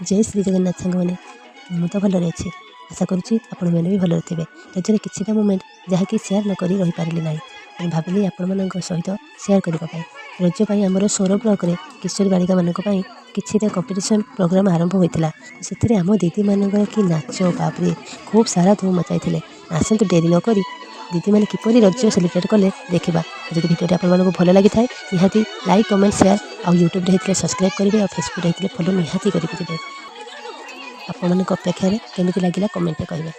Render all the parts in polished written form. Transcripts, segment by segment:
जय श्री जगन्नाथ सांग मैंने मुझे भलरे अच्छी आशा करुँची आपण मैंने भी भलरे थे रजर किसी मोमेंट जहाँकि सेयार न कर रही पारे ना भाविली आपण मान सहित सेयार करने रजपाई आमर सौर ब्लक में किशोरी बालिका मानक किसी कंपिटिशन प्रोग्राम आरंभ होता से आम दीदी मान कि नाच बापरे खूब सारा धूम मचाई आसतु डेरी नक दीदी मैंने किपरि रज सेलिब्रेट कले देखा जब भिडियो आपको भल लगी था निहाती लाइक कमेंट शेयर आ यूट्यूब होते सब्सक्राइब करेंगे और फेसबुक होते फॉलो निहाती करेंगे आपण अपेक्षा केमी लगे कमेंट करेंगे।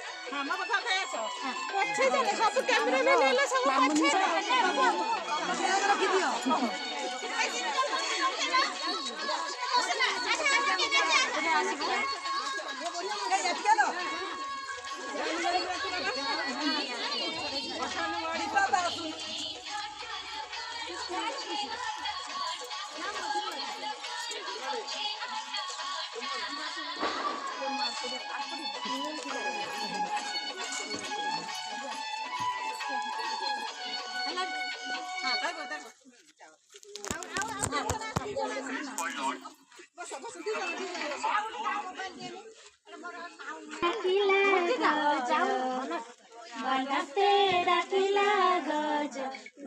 बनते डाकिला गज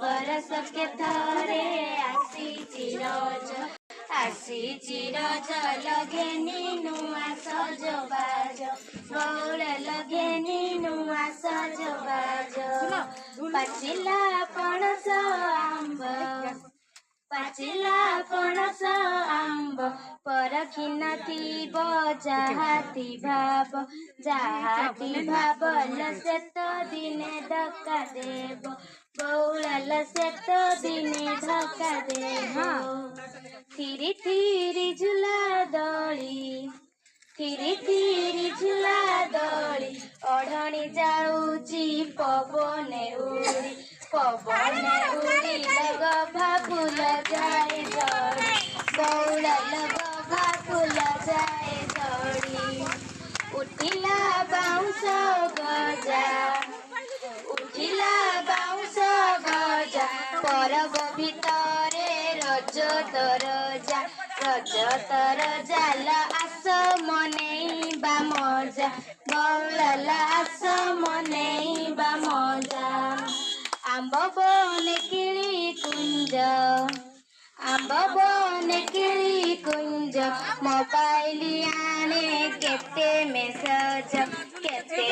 बरस के थरे आसी चिरज लगे नुआ सजबाज बौल लगे नुआ सजबाज पाचिला पणस आंब परखी नथिब जाहाती भाबल से तो दिने धक्का देव बौलल से तो दिने धक्का देव थिरी थिरी झुला दौड़ी ओढ़णी जाऊची पवने उड़ी लग भाफुल जाए दौड़ी बौलल भाफुल जाए दौड़ी उठिला बाउंस गजा परब भितरे रज तर जाल आस मनेइबा मजा बौलल आस मनेइबा मजा आंब बन किली कुंज मोबाइल आने केते मेसेज केते